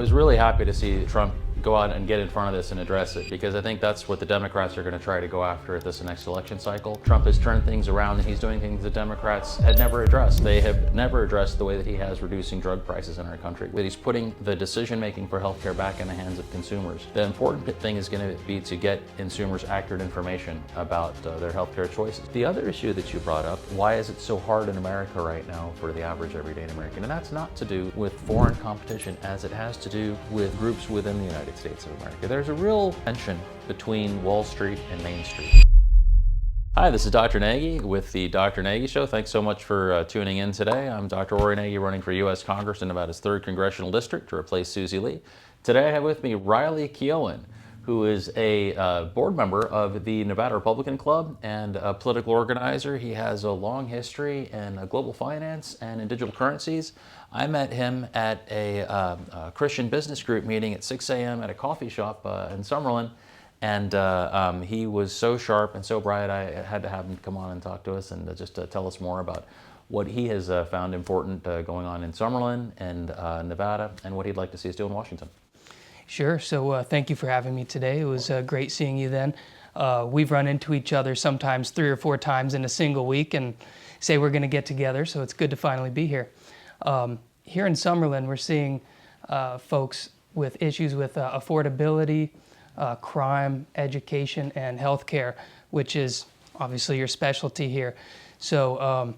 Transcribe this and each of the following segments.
was really happy to see Trump go out and get in front of this and address it, because I think that's what the Democrats are going to try to go after at this next election cycle. Trump has turned things around and he's doing things the Democrats had never addressed. They have never addressed the way that he has reducing drug prices in our country. But he's putting the decision making for healthcare back in the hands of consumers. The important thing is going to be to get consumers accurate information about their healthcare choices. The other issue that you brought up, why is it so hard in America right now for the average everyday American? And that's not to do with foreign competition as it has to do with groups within the United States of America. There's a real tension between Wall Street and Main Street. Hi, this is Dr. Nagy with the Dr. Nagy Show. Thanks so much for tuning in today. I'm Dr. Aury Nagy, running for U.S. Congress in Nevada's 3rd Congressional District to replace Susie Lee. Today I have with me Riley Keohen, who is a board member of the Nevada Republican Club and a political organizer. He has a long history in global finance and in digital currencies. I met him at a Christian business group meeting at 6 a.m. at a coffee shop in Summerlin. And he was so sharp and so bright, I had to have him come on and talk to us and just tell us more about what he has found important going on in Summerlin and Nevada, and what he'd like to see us do in Washington. Sure. So thank you for having me today. It was great seeing you then. We've run into each other sometimes 3 or 4 times in a single week and say we're going to get together, so it's good to finally be here. Here in Summerlin, we're seeing folks with issues with affordability, crime, education, and healthcare, which is obviously your specialty here. So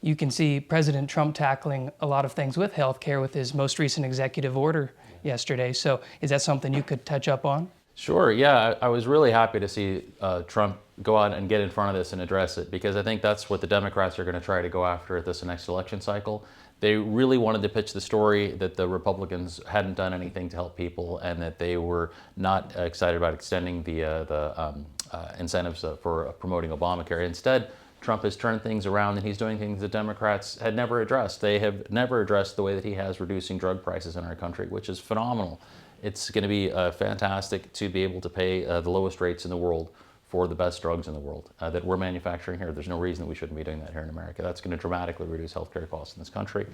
you can see President Trump tackling a lot of things with healthcare with his most recent executive order yesterday. So is that something you could touch up on? Sure, yeah. I was really happy to see Trump go out and get in front of this and address it, because I think that's what the Democrats are going to try to go after at this next election cycle. They really wanted to pitch the story that the Republicans hadn't done anything to help people, and that they were not excited about extending the incentives for promoting Obamacare. Instead, Trump has turned things around and he's doing things the Democrats had never addressed. They have never addressed the way that he has reducing drug prices in our country, which is phenomenal. It's going to be fantastic to be able to pay the lowest rates in the world for the best drugs in the world that we're manufacturing here. There's no reason that we shouldn't be doing that here in America. That's going to dramatically reduce healthcare costs in this country.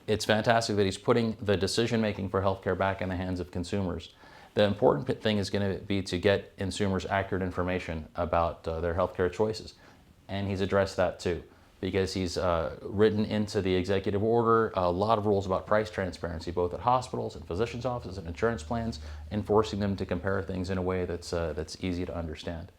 It's fantastic that he's putting the decision making for healthcare back in the hands of consumers. The important thing is going to be to get consumers accurate information about their healthcare choices. And he's addressed that too, because he's written into the executive order a lot of rules about price transparency, both at hospitals and physicians' offices and insurance plans, enforcing them to compare things in a way that's easy to understand.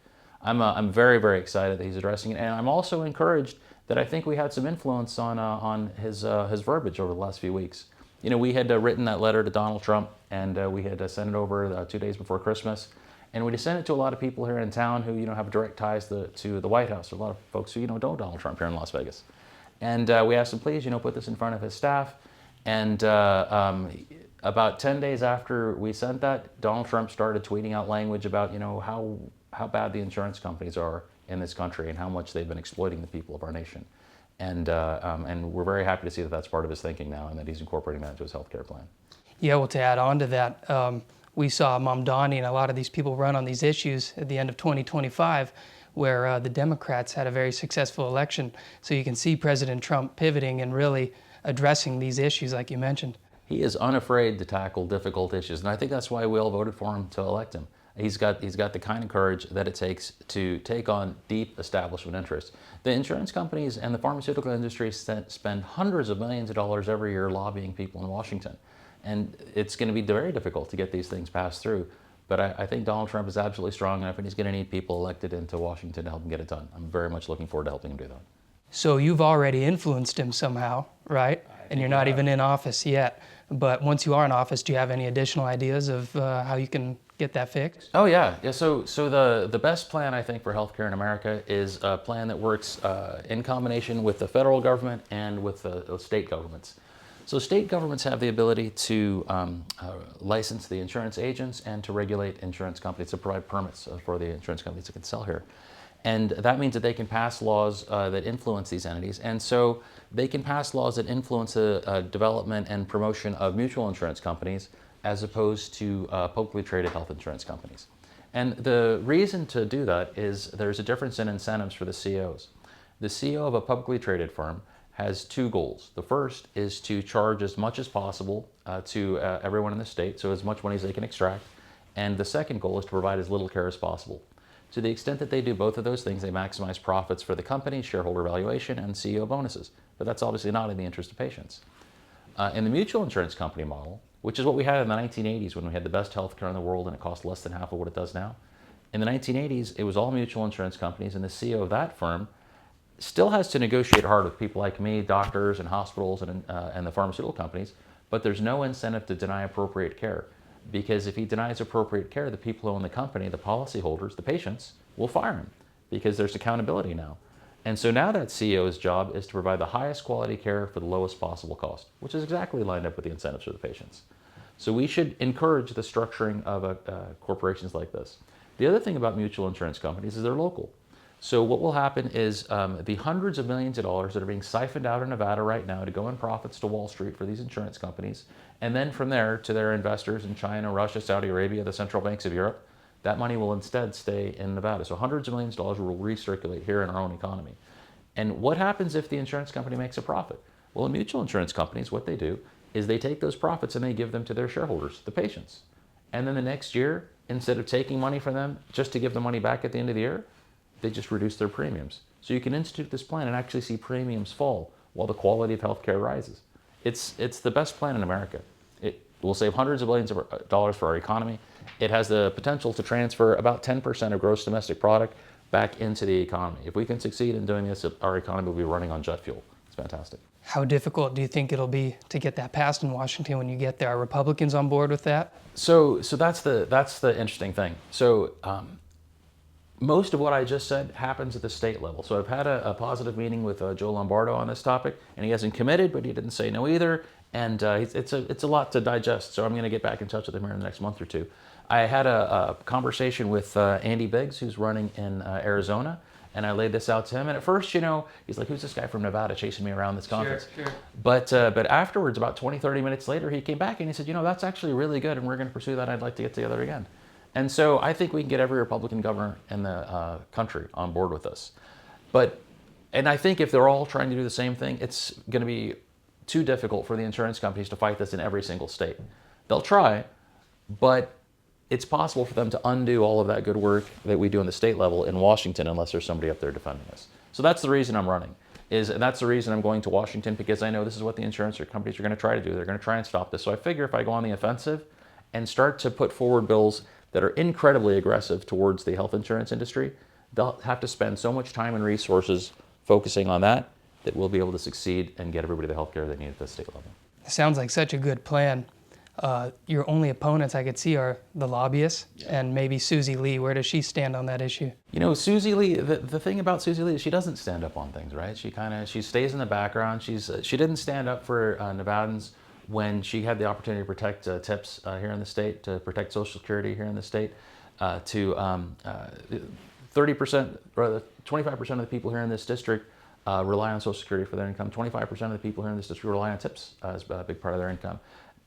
I'm very, very excited that he's addressing it, and I'm also encouraged that I think we had some influence on his verbiage over the last few weeks. You know, we had written that letter to Donald Trump, and we had sent it over 2 days before Christmas. And we sent it to a lot of people here in town who, have direct ties to the White House. A lot of folks who, know Donald Trump here in Las Vegas. And we asked him, please, put this in front of his staff. And about 10 days after we sent that, Donald Trump started tweeting out language about, how bad the insurance companies are in this country and how much they've been exploiting the people of our nation. And we're very happy to see that that's part of his thinking now, and that he's incorporating that into his healthcare plan. Yeah, well, to add on to that, we saw Mamdani and a lot of these people run on these issues at the end of 2025, where the Democrats had a very successful election. So you can see President Trump pivoting and really addressing these issues like you mentioned. He is unafraid to tackle difficult issues, and I think that's why we all voted for him to elect him. He's got the kind of courage that it takes to take on deep establishment interests. The insurance companies and the pharmaceutical industry spend hundreds of millions of dollars every year lobbying people in Washington. And it's going to be very difficult to get these things passed through. But I think Donald Trump is absolutely strong enough, and he's going to need people elected into Washington to help him get it done. I'm very much looking forward to helping him do that. So you've already influenced him somehow, right? And you're not even in office yet. But once you are in office, do you have any additional ideas of how you can get that fixed? Oh yeah. So the best plan, I think, for healthcare in America is a plan that works in combination with the federal government and with the state governments. So state governments have the ability to license the insurance agents and to regulate insurance companies, to provide permits for the insurance companies that can sell here. And that means that they can pass laws that influence these entities. And so they can pass laws that influence the development and promotion of mutual insurance companies as opposed to publicly traded health insurance companies. And the reason to do that is there's a difference in incentives for the CEOs. The CEO of a publicly traded firm has two goals. The first is to charge as much as possible to everyone in the state, so as much money as they can extract. And the second goal is to provide as little care as possible. To the extent that they do both of those things, they maximize profits for the company, shareholder valuation, and CEO bonuses. But that's obviously not in the interest of patients. In the mutual insurance company model, which is what we had in the 1980s when we had the best healthcare in the world and it cost less than half of what it does now. In the 1980s, it was all mutual insurance companies, and the CEO of that firm still has to negotiate hard with people like me, doctors and hospitals and the pharmaceutical companies, but there's no incentive to deny appropriate care. Because if he denies appropriate care, the people who own the company, the policyholders, the patients, will fire him because there's accountability now. And so now that CEO's job is to provide the highest quality care for the lowest possible cost, which is exactly lined up with the incentives for the patients. So we should encourage the structuring of corporations like this. The other thing about mutual insurance companies is they're local. So what will happen is the hundreds of millions of dollars that are being siphoned out of Nevada right now to go in profits to Wall Street for these insurance companies, and then from there to their investors in China, Russia, Saudi Arabia, the central banks of Europe, that money will instead stay in Nevada. So hundreds of millions of dollars will recirculate here in our own economy. And what happens if the insurance company makes a profit? Well, in mutual insurance companies, what they do is they take those profits and they give them to their shareholders, the patients. And then the next year, instead of taking money from them just to give the money back at the end of the year, they just reduce their premiums. So you can institute this plan and actually see premiums fall while the quality of healthcare rises. It's the best plan in America. It will save hundreds of billions of dollars for our economy. It has the potential to transfer about 10% of gross domestic product back into the economy. If we can succeed in doing this, our economy will be running on jet fuel. It's fantastic. How difficult do you think it'll be to get that passed in Washington when you get there? Are Republicans on board with that? So that's the interesting thing. So most of what I just said happens at the state level. So I've had a positive meeting with Joe Lombardo on this topic, and he hasn't committed, but he didn't say no either. And it's a lot to digest. So I'm going to get back in touch with him here in the next month or two. I had a conversation with Andy Biggs, who's running in Arizona, and I laid this out to him. And at first, he's like, who's this guy from Nevada chasing me around this conference? Sure. But afterwards, about 20, 30 minutes later, he came back and he said, that's actually really good, and we're going to pursue that. I'd like to get together again. And so I think we can get every Republican governor in the country on board with this. And I think if they're all trying to do the same thing, it's going to be too difficult for the insurance companies to fight this in every single state. They'll try, but it's possible for them to undo all of that good work that we do on the state level in Washington unless there's somebody up there defending us. So that's the reason I'm running. And that's the reason I'm going to Washington, because I know this is what the insurance companies are going to try to do. They're going to try and stop this. So I figure if I go on the offensive and start to put forward bills that are incredibly aggressive towards the health insurance industry, they'll have to spend so much time and resources focusing on that we'll be able to succeed and get everybody the health care they need at the state level. It sounds like such a good plan. Your only opponents I could see are the lobbyists and maybe Susie Lee. Where does she stand on that issue? Susie Lee, the thing about Susie Lee is she doesn't stand up on things, right? She stays in the background. She didn't stand up for Nevadans when she had the opportunity to protect TIPS here in the state, to protect Social Security here in the state, to 30%, or 25% of the people here in this district rely on Social Security for their income. 25% of the people here in this district rely on TIPS as a big part of their income.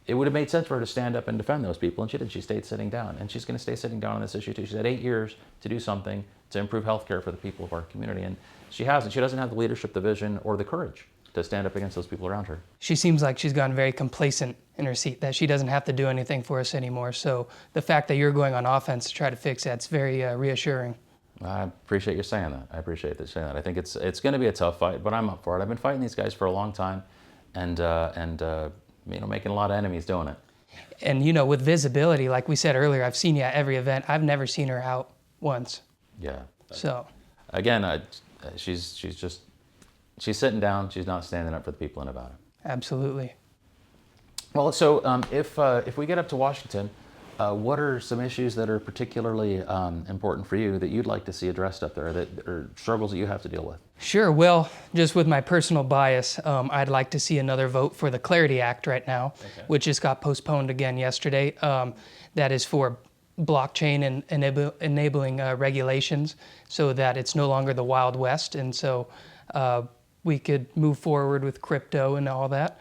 It would have made sense for her to stand up and defend those people, and she didn't. She stayed sitting down, and she's going to stay sitting down on this issue too. She's had 8 years to do something to improve health care for the people of our community, and she hasn't. She doesn't have the leadership, the vision, or the courage to stand up against those people around her. She seems like she's gotten very complacent in her seat, that she doesn't have to do anything for us anymore. So the fact that you're going on offense to try to fix that's very reassuring. I appreciate you saying that. I appreciate you saying that. I think it's going to be a tough fight, but I'm up for it. I've been fighting these guys for a long time, and making a lot of enemies doing it. And with visibility, like we said earlier, I've seen you at every event. I've never seen her out once. Yeah. So. Again, she's sitting down. She's not standing up for the people in Nevada. Absolutely. Well, so if we get up to Washington, what are some issues that are particularly important for you that you'd like to see addressed up there, that are struggles that you have to deal with? Sure. Well, just with my personal bias, I'd like to see another vote for the Clarity Act right now, which just got postponed again yesterday. That is for blockchain and enabling regulations so that it's no longer the Wild West. And so we could move forward with crypto and all that.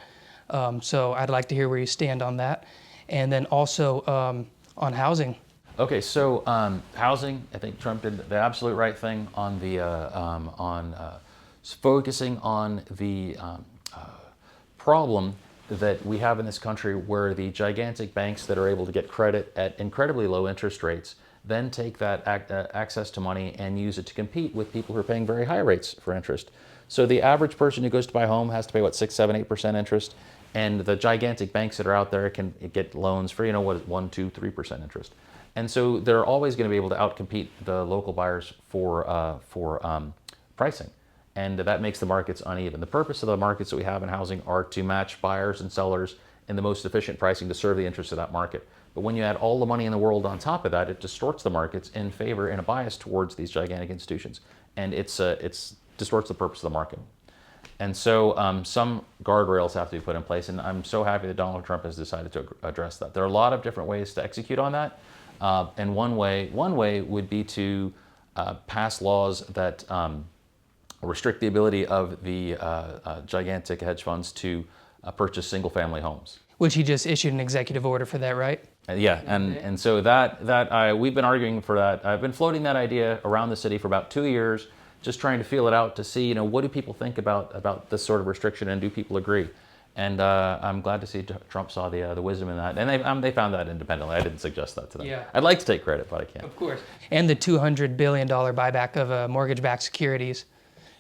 So I'd like to hear where you stand on that. And then also on housing. Okay, so housing, I think Trump did the absolute right thing on focusing on the problem that we have in this country where the gigantic banks that are able to get credit at incredibly low interest rates then take that access to money and use it to compete with people who are paying very high rates for interest. So the average person who goes to buy a home has to pay, what, 6, 7, 8% interest, and the gigantic banks that are out there can get loans for, 1, 2, 3% interest. And so they're always going to be able to outcompete the local buyers for pricing. And that makes the markets uneven. The purpose of the markets that we have in housing are to match buyers and sellers in the most efficient pricing to serve the interests of that market. But when you add all the money in the world on top of that, it distorts the markets in favor and a bias towards these gigantic institutions. And it's distorts the purpose of the market. And so some guardrails have to be put in place, and I'm so happy that Donald Trump has decided to address that. There are a lot of different ways to execute on that, and one way would be to pass laws that restrict the ability of the gigantic hedge funds to purchase single-family homes. Which he just issued an executive order for that, right? Yeah, and so we've been arguing for that. I've been floating that idea around the city for about 2 years, just trying to feel it out to see, what do people think about this sort of restriction, and do people agree? And I'm glad to see Trump saw the wisdom in that, and they found that independently. I didn't suggest that to them. Yeah. I'd like to take credit, but I can't. Of course. And the $200 billion buyback of mortgage-backed securities,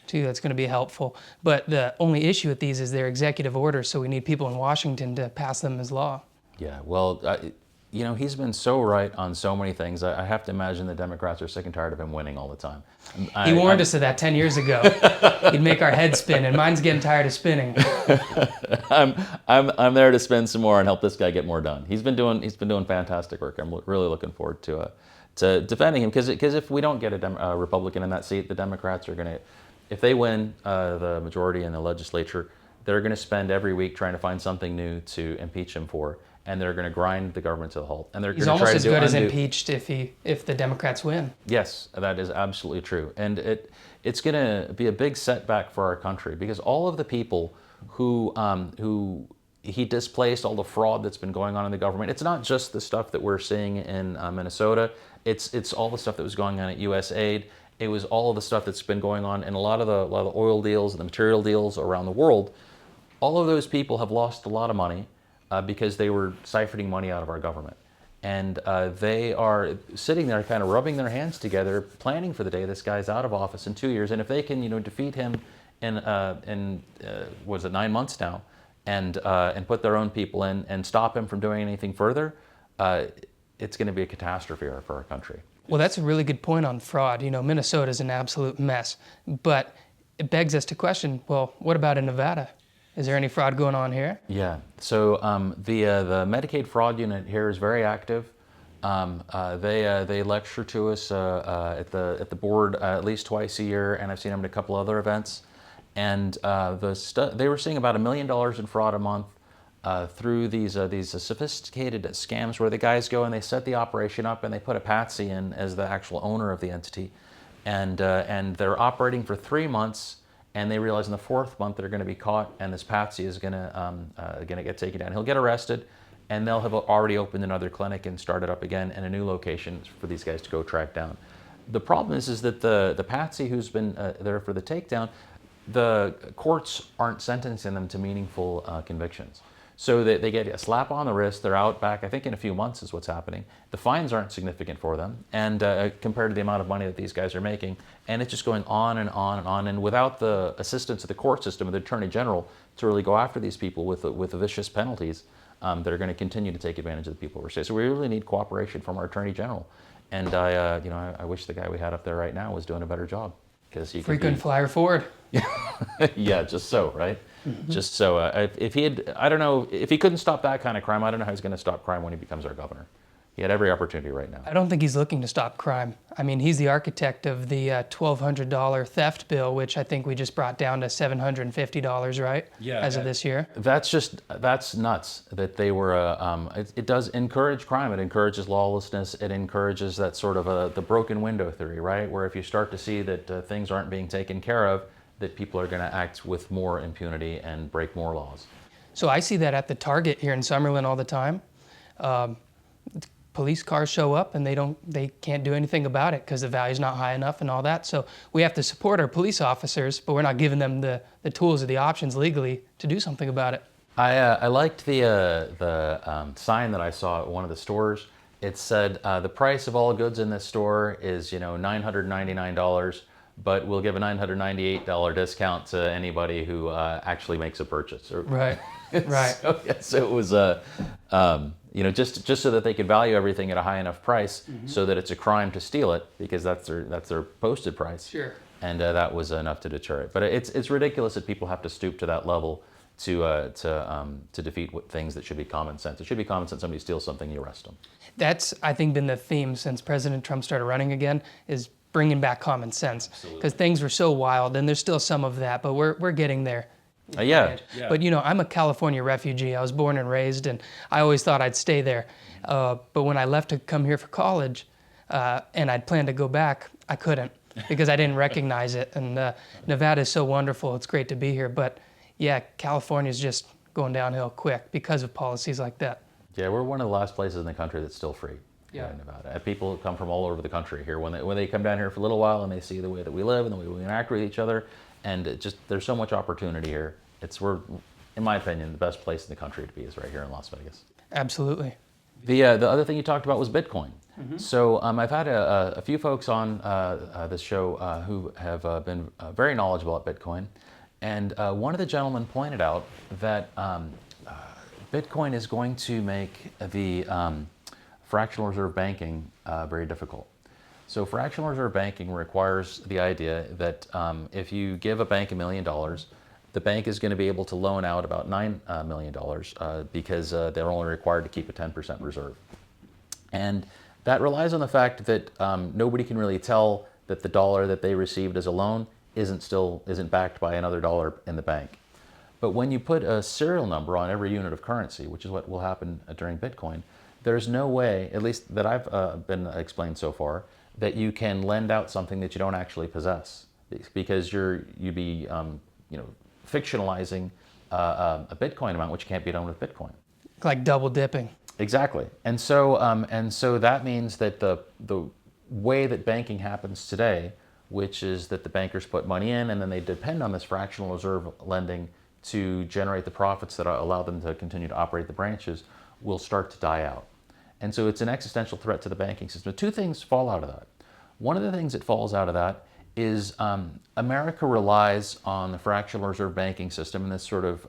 too. That's going to be helpful. But the only issue with these is they're executive orders, so we need people in Washington to pass them as law. Yeah, well, he's been so right on so many things. I have to imagine the Democrats are sick and tired of him winning all the time. He warned us of that 10 years ago. He'd make our heads spin, and mine's getting tired of spinning. I'm there to spin some more and help this guy get more done. He's been doing fantastic work. I'm really looking forward to defending him, because if we don't get a Republican in that seat, the Democrats are going to, if they win the majority in the legislature, they're going to spend every week trying to find something new to impeach him for, and they're going to grind the government to the halt. And he's almost as good as impeached if the Democrats win. Yes, that is absolutely true, and it's going to be a big setback for our country, because all of the people who he displaced, all the fraud that's been going on in the government. It's not just the stuff that we're seeing in Minnesota. It's all the stuff that was going on at USAID. It was all of the stuff that's been going on in a lot of the oil deals and the material deals around the world. All of those people have lost a lot of money because they were siphoning money out of our government. And they are sitting there kind of rubbing their hands together, planning for the day this guy's out of office in 2 years. And if they can, defeat him in 9 months now, and put their own people in and stop him from doing anything further, it's going to be a catastrophe for our country. Well, that's a really good point on fraud. Minnesota's an absolute mess. But it begs us to question, well, what about in Nevada? Is there any fraud going on here? Yeah. So the Medicaid fraud unit here is very active. They lecture to us at the board at least twice a year, and I've seen them at a couple other events. And they were seeing about $1 million in fraud a month through these sophisticated scams where the guys go and they set the operation up and they put a patsy in as the actual owner of the entity, and they're operating for 3 months, and they realize in the 4th month they're going to be caught, and this patsy is going to get taken down. He'll get arrested, and they'll have already opened another clinic and started up again in a new location for these guys to go track down. The problem is that the patsy who's been there for the takedown, the courts aren't sentencing them to meaningful convictions. So they get a slap on the wrist, they're out back, I think in a few months is what's happening. The fines aren't significant for them, and compared to the amount of money that these guys are making, and it's just going on and on and on. And without the assistance of the court system, of the Attorney General, to really go after these people with the vicious penalties, that are going to continue to take advantage of the people we're saying. So we really need cooperation from our Attorney General. And I wish the guy we had up there right now was doing a better job. Frequent flyer forward. Yeah, just so, right? Mm-hmm. Just so. If he had, I don't know, if he couldn't stop that kind of crime, I don't know how he's going to stop crime when he becomes our governor. He had every opportunity right now. I don't think he's looking to stop crime. I mean, he's the architect of the $1,200 theft bill, which I think we just brought down to $750, right? Yeah. As of this year. That's nuts that they were, it does encourage crime. It encourages lawlessness. It encourages that sort of the broken window theory, right? Where if you start to see that things aren't being taken care of, that people are going to act with more impunity and break more laws. So I see that at the Target here in Summerlin all the time. Police cars show up and they can't do anything about it because the value's not high enough and all that. So we have to support our police officers, but we're not giving them the tools or the options legally to do something about it. I liked the sign that I saw at one of the stores. It said the price of all goods in this store is $999, but we'll give a $998 discount to anybody who actually makes a purchase. Right. Right. So, yeah, so it was just so that they could value everything at a high enough price, so that it's a crime to steal it, because that's their posted price. Sure. And that was enough to deter it. But it's ridiculous that people have to stoop to that level to defeat things that should be common sense. It should be common sense. Somebody steals something, you arrest them. That's, I think, been the theme since President Trump started running again, is bringing back common sense. Because things were so wild, and there's still some of that, but we're getting there. Yeah. But I'm a California refugee. I was born and raised, and I always thought I'd stay there. But when I left to come here for college, and I'd planned to go back, I couldn't, because I didn't recognize it. And Nevada is so wonderful. It's great to be here. But yeah, California's just going downhill quick because of policies like that. Yeah, we're one of the last places in the country that's still free. Yeah. In Nevada. And people come from all over the country here. When they come down here for a little while and they see the way that we live and the way we interact with each other, and there's so much opportunity here. We're, in my opinion, the best place in the country to be is right here in Las Vegas. Absolutely. The other thing you talked about was Bitcoin. So I've had a few folks on this show who have been very knowledgeable at Bitcoin, and one of the gentlemen pointed out that Bitcoin is going to make the fractional reserve banking very difficult. So fractional reserve banking requires the idea that if you give a bank $1 million, the bank is going to be able to loan out about $9 million because they're only required to keep a 10% reserve. And that relies on the fact that nobody can really tell that the dollar that they received as a loan isn't backed by another dollar in the bank. But when you put a serial number on every unit of currency, which is what will happen during Bitcoin, there's no way, at least that I've been explained so far, that you can lend out something that you don't actually possess, because you'd be fictionalizing a Bitcoin amount, which can't be done with Bitcoin. Like double dipping. Exactly. And so that means that the way that banking happens today, which is that the bankers put money in and then they depend on this fractional reserve lending to generate the profits that allow them to continue to operate the branches, will start to die out. And so it's an existential threat to the banking system. Two things fall out of that. One of the things that falls out of that is America relies on the fractional reserve banking system and this sort of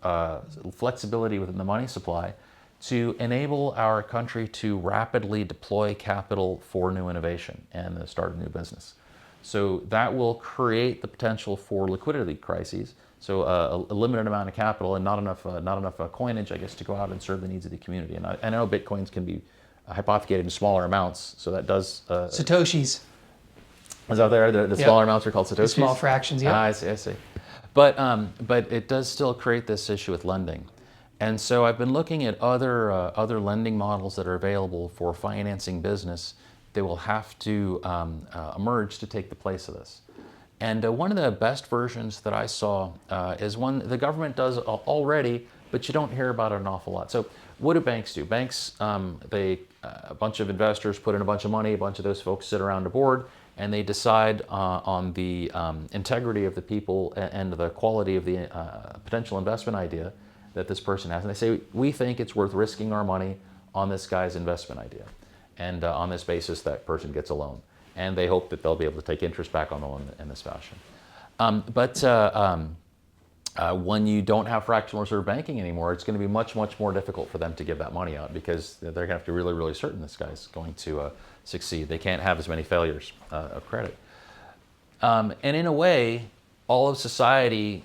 flexibility within the money supply to enable our country to rapidly deploy capital for new innovation and the start of new business. So that will create the potential for liquidity crises. So a limited amount of capital and not enough coinage, I guess, to go out and serve the needs of the community. And I know Bitcoins can be hypothecated in smaller amounts, so that does... Satoshis. Is out there? The smaller amounts are called Satoshis? The small fractions, yeah. I see. But it does still create this issue with lending. And so I've been looking at other lending models that are available for financing business that will have to emerge to take the place of this. And one of the best versions that I saw is one the government does already, but you don't hear about it an awful lot. So what do banks do? Banks, a bunch of investors put in a bunch of money, a bunch of those folks sit around a board, and they decide on the integrity of the people and the quality of the potential investment idea that this person has. And they say, we think it's worth risking our money on this guy's investment idea. And on this basis, that person gets a loan. And they hope that they'll be able to take interest back on the loan in this fashion. When you don't have fractional reserve banking anymore, it's going to be much, much more difficult for them to give that money out, because they're going to have to be really, really certain this guy's going to succeed. They can't have as many failures of credit. And in a way, all of society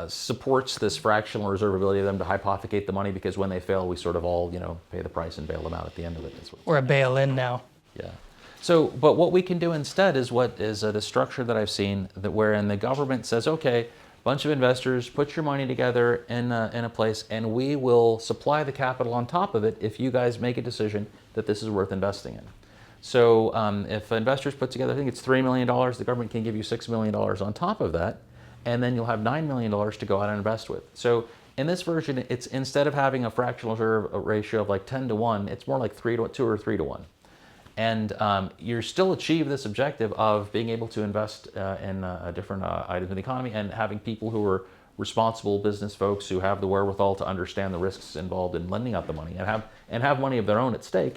supports this fractional reserve ability of them to hypothecate the money, because when they fail, we sort of all, pay the price and bail them out at the end of it. Or a bail-in now. Yeah. So, but what we can do instead is the structure that I've seen, that wherein the government says, okay, bunch of investors, put your money together in a place, and we will supply the capital on top of it if you guys make a decision that this is worth investing in. So if investors put together, I think it's $3 million, the government can give you $6 million on top of that, and then you'll have $9 million to go out and invest with. So in this version, it's instead of having a fractional reserve ratio of like 10 to 1, it's more like 2 or 3 to 1. And you still achieve this objective of being able to invest in different items in the economy and having people who are responsible business folks who have the wherewithal to understand the risks involved in lending out the money and have money of their own at stake,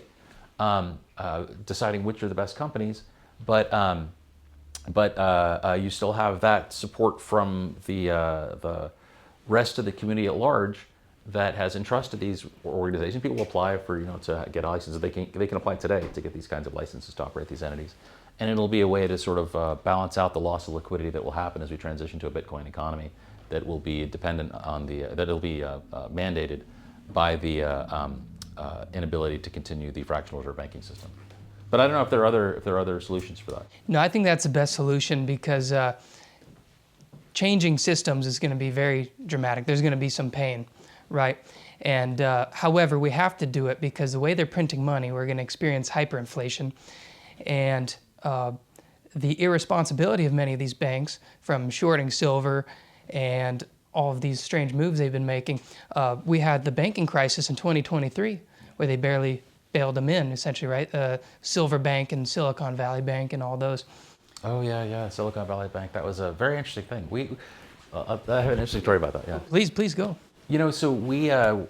deciding which are the best companies. But you still have that support from the rest of the community at large that has entrusted these organizations. People apply for, to get a license. They can apply today to get these kinds of licenses to operate these entities, and it'll be a way to sort of balance out the loss of liquidity that will happen as we transition to a Bitcoin economy that will be dependent on that'll be mandated by the inability to continue the fractional reserve banking system. But I don't know if there are other solutions for that. No, I think that's the best solution because changing systems is going to be very dramatic. There's going to be some pain, right? And however, we have to do it because the way they're printing money, we're going to experience hyperinflation. And the irresponsibility of many of these banks, from shorting silver and all of these strange moves they've been making. We had the banking crisis in 2023 where they barely bailed them in, essentially, right? Silver Bank and Silicon Valley Bank and all those. Oh, yeah, Silicon Valley Bank. That was a very interesting thing. I have an interesting story about that, yeah. Please go. So we had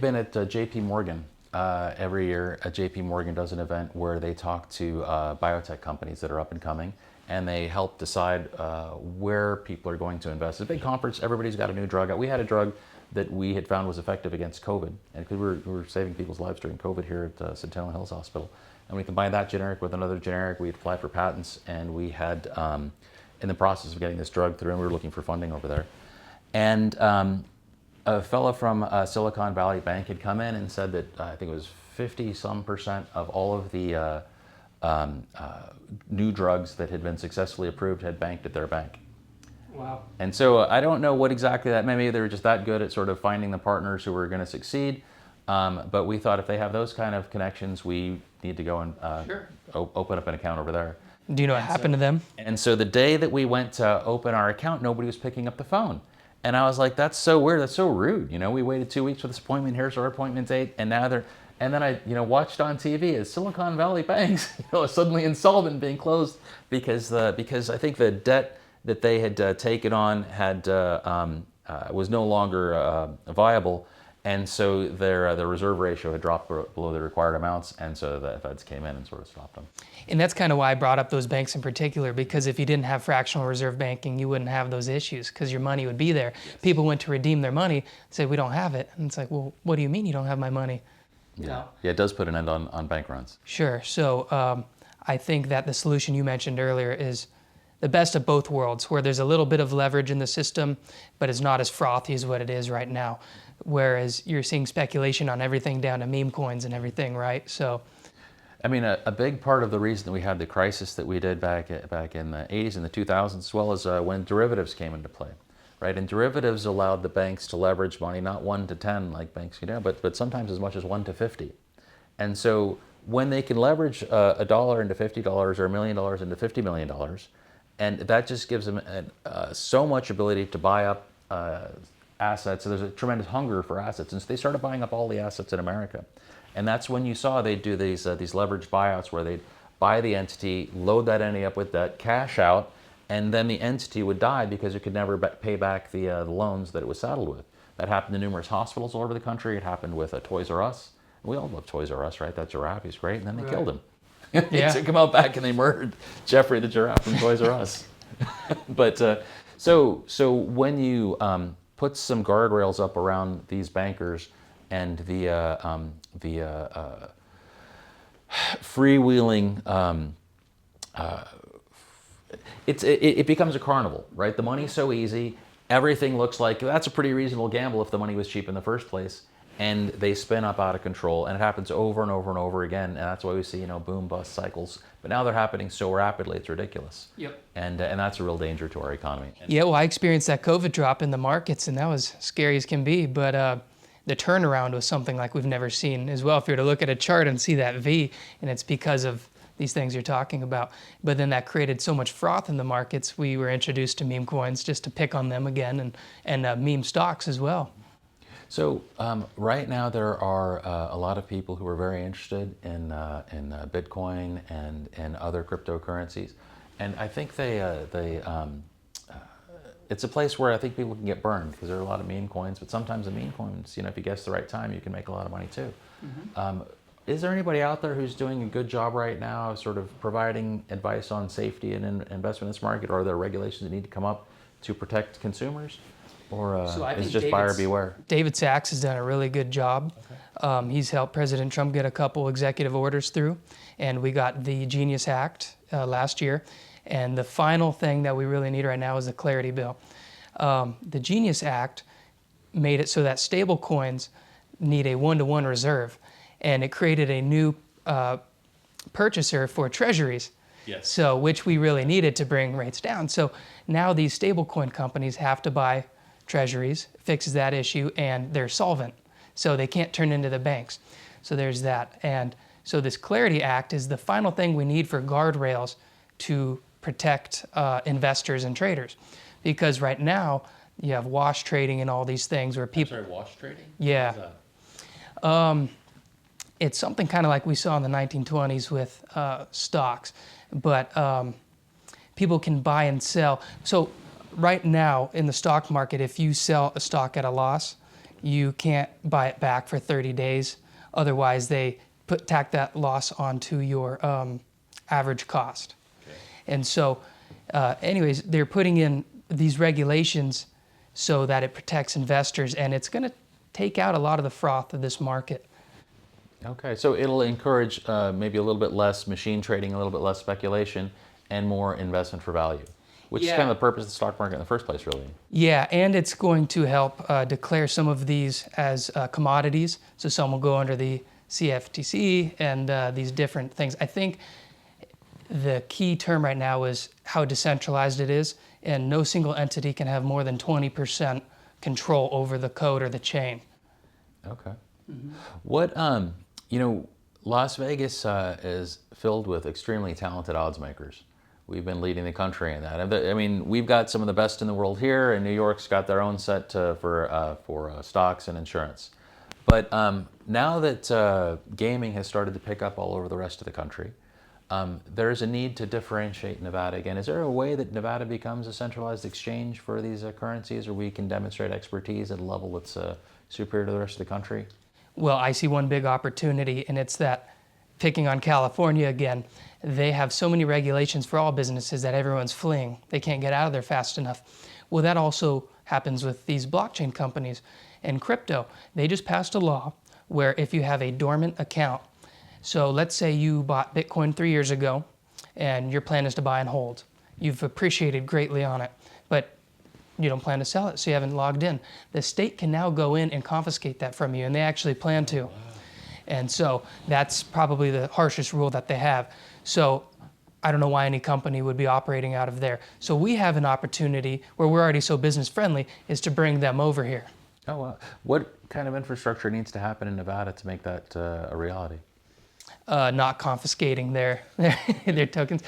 been at JP Morgan. Every year, JP Morgan does an event where they talk to biotech companies that are up and coming, and they help decide where people are going to invest. It's a big conference. Everybody's got a new drug. We had a drug that we had found was effective against COVID, and because we were saving people's lives during COVID here at Centennial Hills Hospital. And we combined that generic with another generic. We applied for patents, and we had, in the process of getting this drug through, and we were looking for funding over there. And a fellow from Silicon Valley Bank had come in and said that I think it was 50% of all of the new drugs that had been successfully approved had banked at their bank. Wow. And so I don't know what exactly that meant. Maybe they were just that good at sort of finding the partners who were going to succeed. But we thought if they have those kind of connections, we need to go and open up an account over there. Do you know what happened to them? And so the day that we went to open our account, nobody was picking up the phone. And I was like, that's so weird. That's so rude. We waited 2 weeks for this appointment. Here's our appointment date. And now they're, and then I, watched on TV as Silicon Valley banks, suddenly insolvent, being closed because I think the debt that they had taken on was no longer viable. And so their reserve ratio had dropped below the required amounts, and so the feds came in and sort of stopped them. And that's kind of why I brought up those banks in particular, because if you didn't have fractional reserve banking, you wouldn't have those issues because your money would be there. Yes. People went to redeem their money, said, we don't have it. And it's like, well, what do you mean you don't have my money? Yeah, it does put an end on bank runs. Sure. So I think that the solution you mentioned earlier is the best of both worlds, where there's a little bit of leverage in the system, but it's not as frothy as what it is right now. Whereas you're seeing speculation on everything down to meme coins and everything, right? So, I mean, a big part of the reason that we had the crisis that we did back in the 80s and the 2000s, as well as when derivatives came into play, right? And derivatives allowed the banks to leverage money, not 1 to 10 like banks can do, but sometimes as much as 1 to 50. And so when they can leverage $1 into $50 or $1 million into $50 million, and that just gives them so much ability to buy up assets. So there's a tremendous hunger for assets, and so they started buying up all the assets in America. And that's when you saw they'd do these leveraged buyouts where they'd buy the entity, load that entity up with debt, cash out, and then the entity would die because it could never pay back the loans that it was saddled with. That happened to numerous hospitals all over the country. It happened with Toys R Us. We all love Toys R Us, right? That giraffe, he's great, and then they killed him. They took him out back and they murdered Jeffrey the giraffe from Toys R Us. But so when you put some guardrails up around these bankers and the freewheeling, it becomes a carnival, right? The money's so easy. Everything looks like that's a pretty reasonable gamble if the money was cheap in the first place. And they spin up out of control, and it happens over and over and over again. And that's why we see, boom bust cycles. But now they're happening so rapidly, it's ridiculous. Yep. And that's a real danger to our economy. Yeah, well, I experienced that COVID drop in the markets, and that was scary as can be. But the turnaround was something like we've never seen as well. If you were to look at a chart and see that V, and it's because of these things you're talking about. But then that created so much froth in the markets. We were introduced to meme coins just to pick on them again, and meme stocks as well. So right now there are a lot of people who are very interested in Bitcoin and other cryptocurrencies, and I think it's a place where I think people can get burned because there are a lot of meme coins, but sometimes the meme coins, if you guess the right time, you can make a lot of money too. Is there anybody out there who's doing a good job right now sort of providing advice on safety and investment in this market, or are there regulations that need to come up to protect consumers? Or So I is think just buyer beware? David Sachs has done a really good job. He's helped President Trump get a couple executive orders through, and we got the Genius Act last year. And the final thing that we really need right now is the Clarity Bill. The Genius Act made it so that stable coins need a one-to-one reserve, and it created a new purchaser for treasuries. Yes. So, which we really needed to bring rates down. So now these stablecoin companies have to buy treasuries, fixes that issue, and they're solvent. So they can't turn into the banks. So there's that. And so this Clarity Act is the final thing we need for guardrails to protect investors and traders. Because right now, you have wash trading and all these things where people... I'm sorry, wash trading? Yeah. What is that? It's something kind of like we saw in the 1920s with stocks, but people can buy and sell. So right now in the stock market, if you sell a stock at a loss, you can't buy it back for 30 days. Otherwise, they tack that loss onto your average cost. Okay. And so anyways, they're putting in these regulations so that it protects investors, and it's going to take out a lot of the froth of this market. Okay, so it'll encourage maybe a little bit less machine trading, a little bit less speculation, and more investment for value, which is kind of the purpose of the stock market in the first place, really. Yeah, and it's going to help declare some of these as commodities, so some will go under the CFTC and these different things. I think the key term right now is how decentralized it is, and no single entity can have more than 20% control over the code or the chain. Okay. Mm-hmm. What, Las Vegas is filled with extremely talented odds makers. We've been leading the country in that. I mean, we've got some of the best in the world here, and New York's got their own set for stocks and insurance. But now that gaming has started to pick up all over the rest of the country, there is a need to differentiate Nevada again. Is there a way that Nevada becomes a centralized exchange for these currencies, or we can demonstrate expertise at a level that's superior to the rest of the country? Well, I see one big opportunity, and it's that, picking on California again, they have so many regulations for all businesses that everyone's fleeing. They can't get out of there fast enough. Well, that also happens with these blockchain companies and crypto. They just passed a law where if you have a dormant account, so let's say you bought Bitcoin 3 years ago, and your plan is to buy and hold. You've appreciated greatly on it, but you don't plan to sell it, so you haven't logged in. The state can now go in and confiscate that from you, and they actually plan to. Wow. And so that's probably the harshest rule that they have. So I don't know why any company would be operating out of there. So we have an opportunity where we're already so business friendly is to bring them over here. Oh, wow. What kind of infrastructure needs to happen in Nevada to make that a reality? Not confiscating their tokens.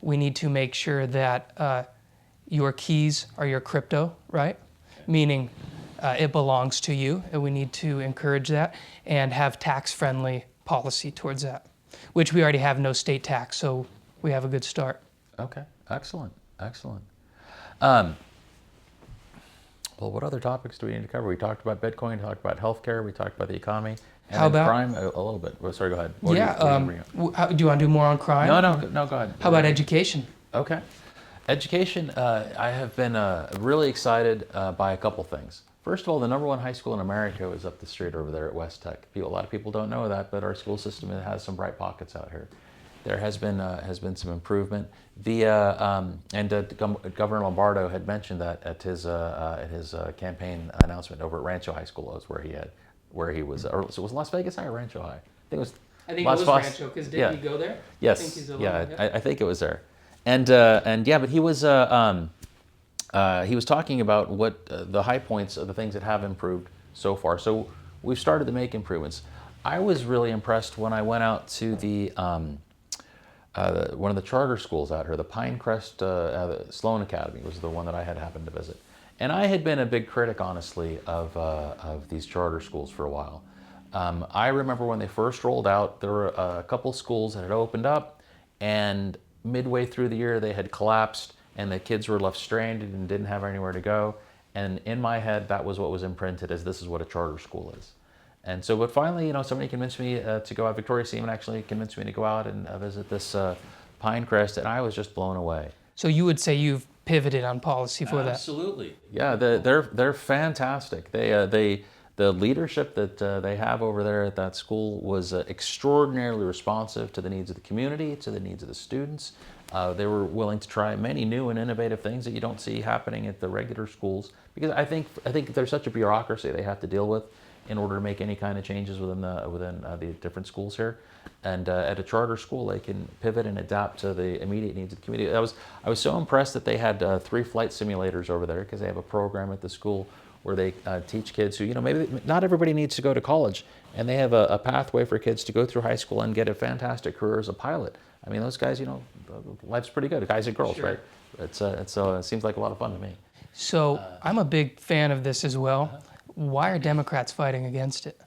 We need to make sure that your keys are your crypto, right? Okay. Meaning it belongs to you, and we need to encourage that and have tax-friendly policy towards that, which we already have no state tax, so we have a good start. Okay, excellent, excellent. Well, what other topics do we need to cover? We talked about Bitcoin, we talked about healthcare, we talked about the economy, and how about crime a little bit. Well, sorry, go ahead. Do you want to do more on crime? No, go ahead. How about education? Okay. Education, I have been really excited by a couple things. First of all, the #1 high school in America is up the street over there at West Tech. A lot of people don't know that, but our school system has some bright pockets out here. There has been some improvement. Governor Lombardo had mentioned that at his campaign announcement over at Rancho High School, where he was. Or so it was Las Vegas High or Rancho High? I think it was Rancho, because didn't he go there? Yes. I think he's I think it was there. But he was talking about what the high points of the things that have improved so far. So we've started to make improvements. I was really impressed when I went out to one of the charter schools out here, the Pinecrest Sloan Academy was the one that I had happened to visit. And I had been a big critic, honestly, of these charter schools for a while. I remember when they first rolled out, there were a couple schools that had opened up, and midway through the year they had collapsed, and the kids were left stranded and didn't have anywhere to go. And in my head, that was what was imprinted as this is what a charter school is. And so, but finally, somebody convinced me to go out. Victoria Seaman actually convinced me to go out and visit this Pinecrest, and I was just blown away. So you would say you've pivoted on policy for that? Absolutely. Yeah, they're fantastic. The leadership that they have over there at that school was extraordinarily responsive to the needs of the community, to the needs of the students. They were willing to try many new and innovative things that you don't see happening at the regular schools, because I think there's such a bureaucracy they have to deal with in order to make any kind of changes within the different schools here. And at a charter school, they can pivot and adapt to the immediate needs of the community. I was so impressed that they had 3 flight simulators over there, because they have a program at the school where they teach kids who, maybe not everybody needs to go to college, and they have a pathway for kids to go through high school and get a fantastic career as a pilot. I mean, those guys, life's pretty good, guys and girls, Sure. right? It seems like a lot of fun to me. So I'm a big fan of this as well. Why are Democrats fighting against it?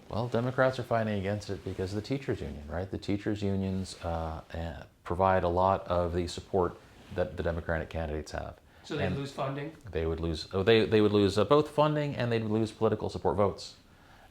Well, Democrats are fighting against it because of the teachers union, right? The teachers unions provide a lot of the support that the Democratic candidates have. So they lose funding? They would lose. They would lose both funding, and they'd lose political support votes.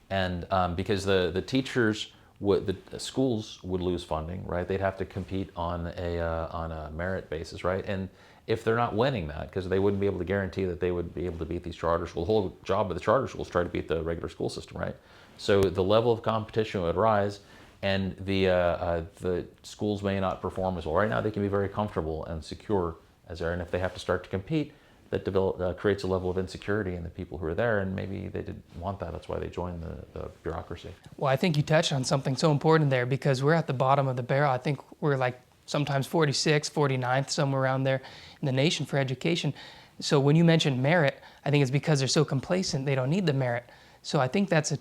And because the teachers the schools would lose funding, right? They'd have to compete on a merit basis, right? And if they're not winning that, because they wouldn't be able to guarantee that they would be able to beat these charter schools. The whole job of the charter schools is try to beat the regular school system, right? So the level of competition would rise, and the schools may not perform as well. Right now, they can be very comfortable and secure as there, and if they have to start to compete, that creates a level of insecurity in the people who are there, and maybe they didn't want that. That's why they joined the bureaucracy. Well, I think you touched on something so important there, because we're at the bottom of the barrel. I think we're like sometimes 46th, 49th, somewhere around there in the nation for education. So when you mentioned merit, I think it's because they're so complacent, they don't need the merit. So I think that's a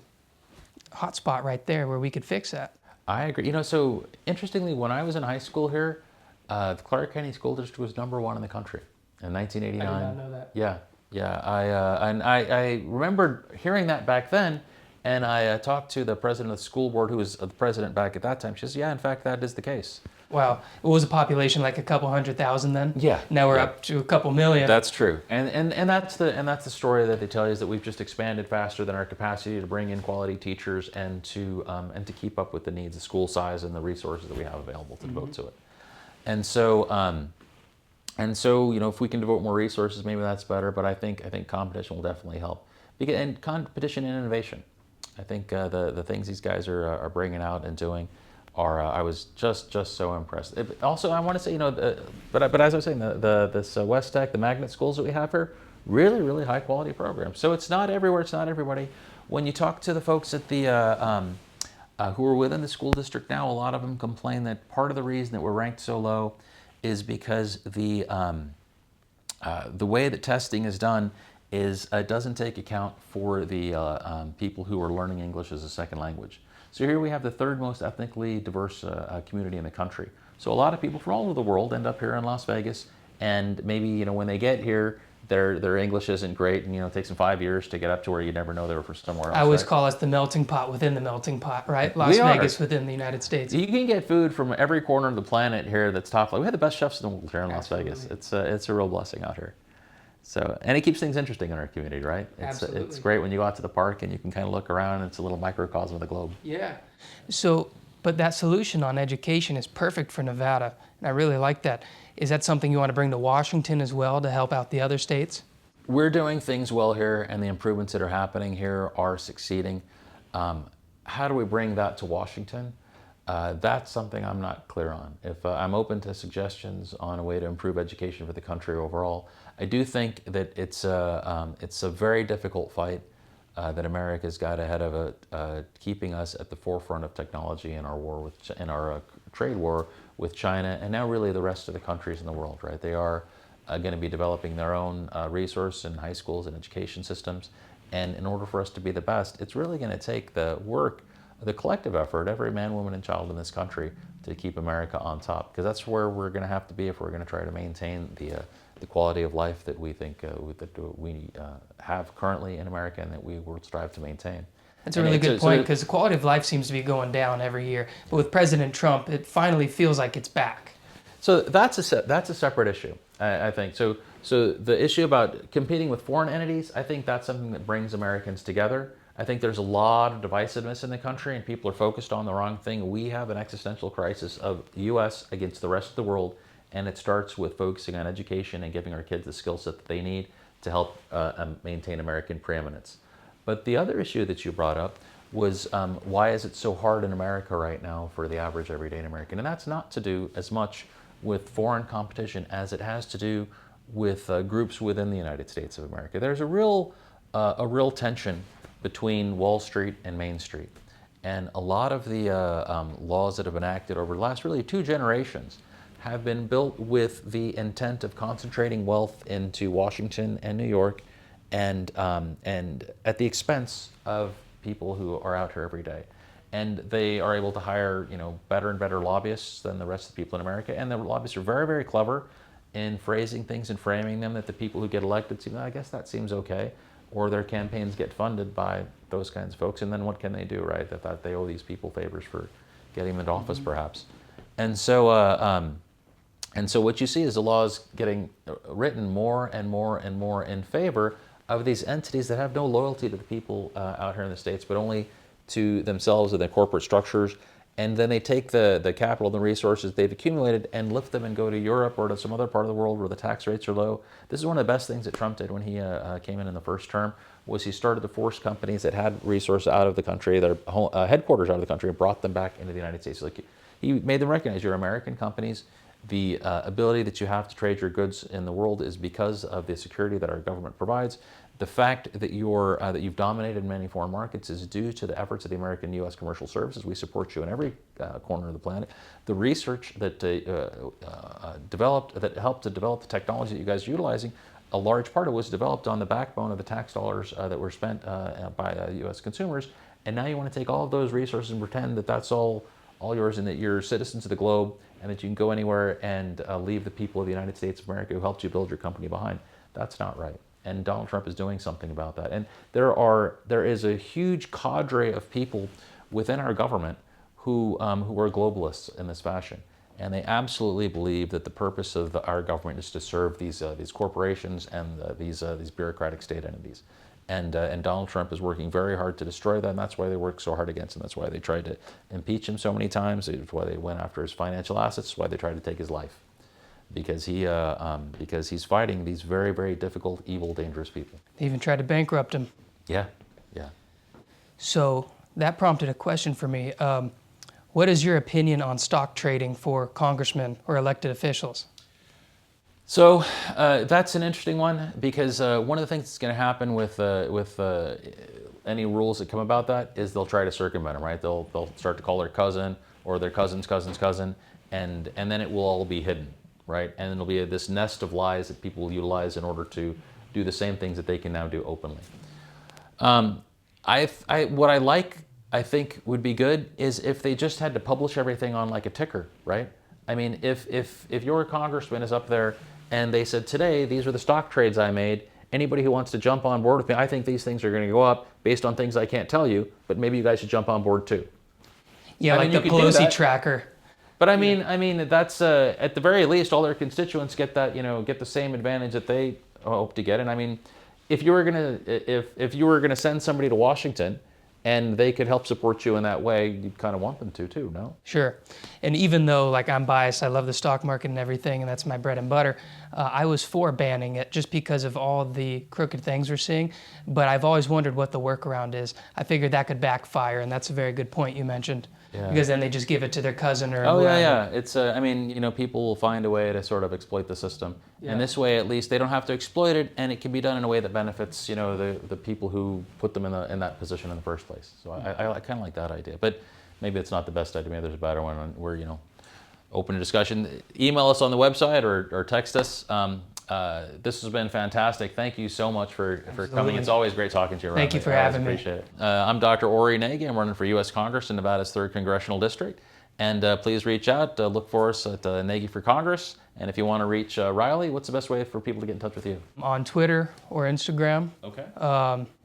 hot spot right there where we could fix that. I agree. So interestingly, when I was in high school here, the Clark County School District was #1 in the country in 1989. I did not know that. Yeah. I remember hearing that back then, and I talked to the president of the school board, who was the president back at that time. She says, "Yeah, in fact, that is the case." Wow. It was a population like a couple 100,000 then? Yeah. Now we're Yeah. up to a couple million. That's true, and that's the story that they tell you, is that we've just expanded faster than our capacity to bring in quality teachers and to keep up with the needs, the school size, and the resources that we have available to devote to it. And so, if we can devote more resources, maybe that's better. But I think competition will definitely help, and competition and innovation. I think the things these guys are bringing out and doing are I was just so impressed. Also, I want to say, but as I was saying, this West Tech, the magnet schools that we have here, really high quality programs. So it's not everywhere, it's not everybody. When you talk to the folks at the who are within the school district now, a lot of them complain that part of the reason that we're ranked so low is because the way that testing is done is doesn't take account for the people who are learning English as a second language. So here we have the 3rd most ethnically diverse community in the country. So a lot of people from all over the world end up here in Las Vegas, and maybe when they get here, their English isn't great, and it takes them 5 years to get up to where you never know they were from somewhere else. I always right? call us the melting pot within the melting pot, right? Las Vegas within the United States. You can get food from every corner of the planet here that's top. We have the best chefs in the world here in Las Vegas. It's a real blessing out here. So, and it keeps things interesting in our community, right? It's great when you go out to the park and you can kind of look around, and it's a little microcosm of the globe. Yeah. So, but that solution on education is perfect for Nevada, and I really like that. Is that something you want to bring to Washington as well to help out the other states? We're doing things well here, and the improvements that are happening here are succeeding. How do we bring that to Washington? That's something I'm not clear on. If I'm open to suggestions on a way to improve education for the country overall. I do think that it's a very difficult fight that America's got ahead of it, keeping us at the forefront of technology in our trade war with China, and now really the rest of the countries in the world. Right? They are going to be developing their own resource in high schools and education systems, and in order for us to be the best, it's really going to take the collective effort, every man, woman, and child in this country, to keep America on top, because that's where we're going to have to be if we're going to try to maintain the quality of life that we think that we have currently in America, and that we will strive to maintain. That's a really good point, because the quality of life seems to be going down every year. But with President Trump, it finally feels like it's back. So that's a separate issue, I think. So the issue about competing with foreign entities, I think that's something that brings Americans together. I think there's a lot of divisiveness in the country, and people are focused on the wrong thing. We have an existential crisis of the U.S. against the rest of the world, and it starts with focusing on education and giving our kids the skill set that they need to help maintain American preeminence. But the other issue that you brought up was why is it so hard in America right now for the average everyday American? And that's not to do as much with foreign competition as it has to do with groups within the United States of America. There's a real tension between Wall Street and Main Street. And a lot of the laws that have been enacted over the last really 2 generations have been built with the intent of concentrating wealth into Washington and New York, and at the expense of people who are out here every day. And they are able to hire, better and better lobbyists than the rest of the people in America. And the lobbyists are very, very clever in phrasing things and framing them that the people who get elected seem, I guess that seems okay. Or their campaigns get funded by those kinds of folks. And then what can they do, right? That they owe these people favors for getting them into office, perhaps. And so what you see is the laws getting written more and more and more in favor of these entities that have no loyalty to the people out here in the States, but only to themselves and their corporate structures. And then they take the capital and the resources they've accumulated and lift them and go to Europe or to some other part of the world where the tax rates are low. This is one of the best things that Trump did when he came in the first term, was he started to force companies that had resources out of the country, their headquarters out of the country, and brought them back into the United States. Like, he made them recognize you're American companies. The ability that you have to trade your goods in the world is because of the security that our government provides. The fact that you've dominated many foreign markets is due to the efforts of the American U.S. commercial services. We support you in every corner of the planet. The research that helped to develop the technology that you guys are utilizing, a large part of it was developed on the backbone of the tax dollars that were spent by U.S. consumers. And now you want to take all of those resources and pretend that that's all yours, and that you're citizens of the globe, and that you can go anywhere and leave the people of the United States of America who helped you build your company behind. That's not right. And Donald Trump is doing something about that. And there is a huge cadre of people within our government who are globalists in this fashion. And they absolutely believe that the purpose of our government is to serve these corporations and these bureaucratic state entities. And Donald Trump is working very hard to destroy that, and that's why they work so hard against him. That's why they tried to impeach him so many times. That's why they went after his financial assets. That's why they tried to take his life, because he's fighting these very, very difficult, evil, dangerous people. They even tried to bankrupt him. Yeah. So that prompted a question for me. What is your opinion on stock trading for congressmen or elected officials? So that's an interesting one, because one of the things that's going to happen with any rules that come about that is they'll try to circumvent them, right? They'll start to call their cousin or their cousin's cousin's cousin, and then it will all be hidden, right? And it'll be this nest of lies that people will utilize in order to do the same things that they can now do openly. What I think would be good is if they just had to publish everything on like a ticker, right? I mean, if your congressman is up there and they said, today, these are the stock trades I made, anybody who wants to jump on board with me, I think these things are going to go up based on things I can't tell you, but maybe you guys should jump on board too. Yeah, like the Pelosi tracker. But I mean, that's at the very least, all their constituents get that, get the same advantage that they hope to get. And I mean, if you were gonna send somebody to Washington, and they could help support you in that way, you'd kind of want them to too, no? Sure. And even though, like, I'm biased, I love the stock market and everything, and that's my bread and butter, I was for banning it just because of all the crooked things we're seeing. But I've always wondered what the workaround is. I figured that could backfire, and that's a very good point you mentioned. Yeah. Because then they just give it to their cousin or whoever. Yeah. It's people will find a way to sort of exploit the system. Yeah. And this way, at least, they don't have to exploit it, and it can be done in a way that benefits, the people who put them in that position in the first place. So I kind of like that idea. But maybe it's not the best idea. Maybe there's a better one. We're, open to discussion. Email us on the website or text us. This has been fantastic. Thank you so much for coming. It's always great talking to you, Riley. Thank you for having me. Appreciate it. I'm Dr. Aury Nagy. I'm running for U.S. Congress in Nevada's 3rd Congressional District. And please reach out. Look for us at Nagy for Congress. And if you want to reach Riley, what's the best way for people to get in touch with you? On Twitter or Instagram. Okay.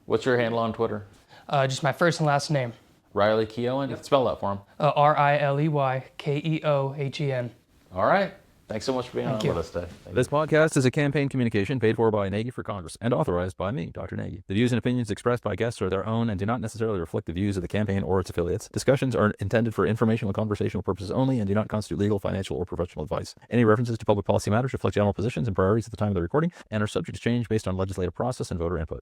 What's your handle on Twitter? Just my first and last name. Riley Keohen. You can spell that for him. Riley Keohen. All right. Thanks so much for being on you. with us today. This podcast is a campaign communication paid for by Nagy for Congress and authorized by me, Dr. Nagy. The views and opinions expressed by guests are their own and do not necessarily reflect the views of the campaign or its affiliates. Discussions are intended for informational and conversational purposes only and do not constitute legal, financial, or professional advice. Any references to public policy matters reflect general positions and priorities at the time of the recording and are subject to change based on legislative process and voter input.